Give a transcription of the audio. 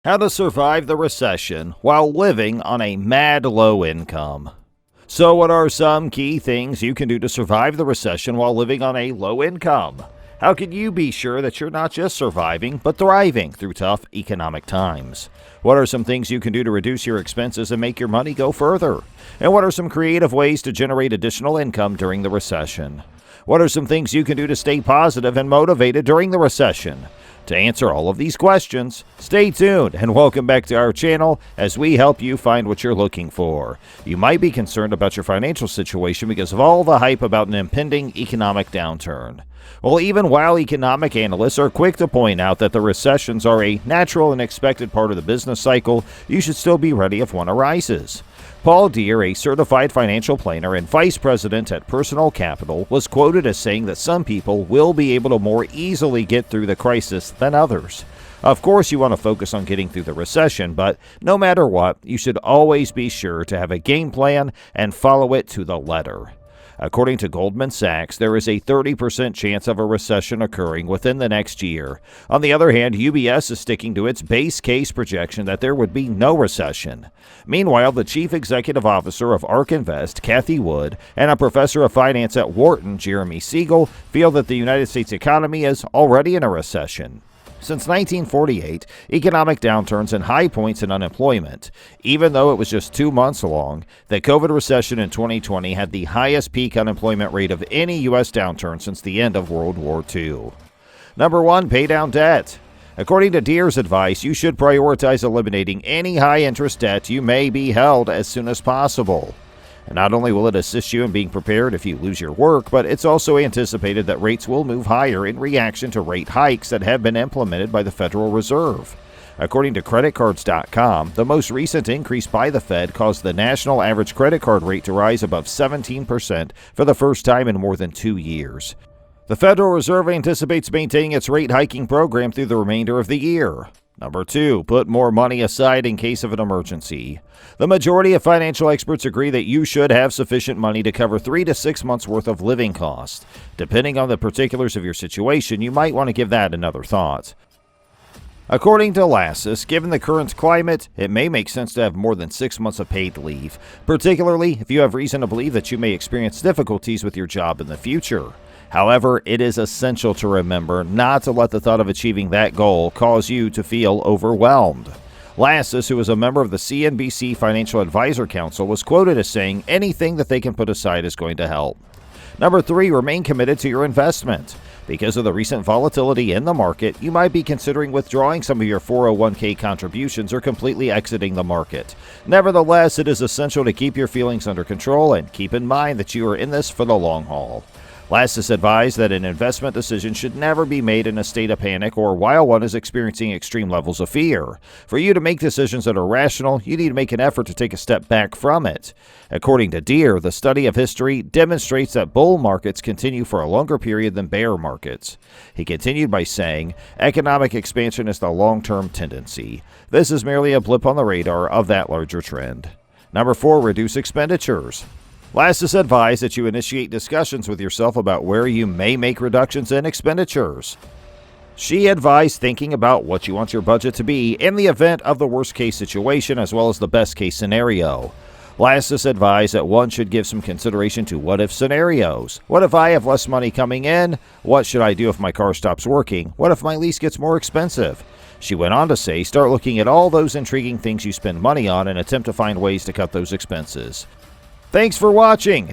How to survive the recession while living on a mad low income. So what are some key things you can do to survive the recession while living on a low income? How can you be sure that you're not just surviving, but thriving through tough economic times? What are some things you can do to reduce your expenses and make your money go further? And what are some creative ways to generate additional income during the recession? What are some things you can do to stay positive and motivated during the recession? To answer all of these questions, stay tuned and welcome back to our channel as we help you find what you're looking for. You might be concerned about your financial situation because of all the hype about an impending economic downturn. Well, even while economic analysts are quick to point out that the recessions are a natural and expected part of the business cycle, you should still be ready if one arises. Paul Deere, a certified financial planner and vice president at Personal Capital, was quoted as saying that some people will be able to more easily get through the crisis than others. Of course, you want to focus on getting through the recession, but no matter what, you should always be sure to have a game plan and follow it to the letter. According to Goldman Sachs, there is a 30% chance of a recession occurring within the next year. On the other hand, UBS is sticking to its base case projection that there would be no recession. Meanwhile, the chief executive officer of ARK Invest, Cathie Wood, and a professor of finance at Wharton, Jeremy Siegel, feel that the United States economy is already in a recession. Since 1948, economic downturns and high points in unemployment. Even though it was just 2 months long, the COVID recession in 2020 had the highest peak unemployment rate of any U.S. downturn since the end of World War II. Number 1, pay down debt. According to Deere's advice, you should prioritize eliminating any high-interest debt you may be held as soon as possible. And not only will it assist you in being prepared if you lose your work, but it's also anticipated that rates will move higher in reaction to rate hikes that have been implemented by the Federal Reserve. According to creditcards.com, the most recent increase by the Fed caused the national average credit card rate to rise above 17% for the first time in more than 2 years. The Federal Reserve anticipates maintaining its rate hiking program through the remainder of the year. Number 2, put more money aside in case of an emergency. The majority of financial experts agree that you should have sufficient money to cover 3 to 6 months worth of living costs. Depending on the particulars of your situation, you might want to give that another thought. According to Lassus, given the current climate, it may make sense to have more than 6 months of paid leave, particularly if you have reason to believe that you may experience difficulties with your job in the future. However, it is essential to remember not to let the thought of achieving that goal cause you to feel overwhelmed. Lassus, who is a member of the CNBC Financial Advisor Council, was quoted as saying anything that they can put aside is going to help. Number 3, remain committed to your investment. Because of the recent volatility in the market, you might be considering withdrawing some of your 401k contributions or completely exiting the market. Nevertheless, it is essential to keep your feelings under control and keep in mind that you are in this for the long haul. Lassus advised that an investment decision should never be made in a state of panic or while one is experiencing extreme levels of fear. For you to make decisions that are rational, you need to make an effort to take a step back from it. According to Deere, the study of history demonstrates that bull markets continue for a longer period than bear markets. He continued by saying, economic expansion is the long-term tendency. This is merely a blip on the radar of that larger trend. Number 4, reduce expenditures. Lassus advised that you initiate discussions with yourself about where you may make reductions in expenditures. She advised thinking about what you want your budget to be in the event of the worst-case situation as well as the best-case scenario. Lassus advised that one should give some consideration to what-if scenarios. What if I have less money coming in? What should I do if my car stops working? What if my lease gets more expensive? She went on to say, start looking at all those intriguing things you spend money on and attempt to find ways to cut those expenses. Thanks for watching.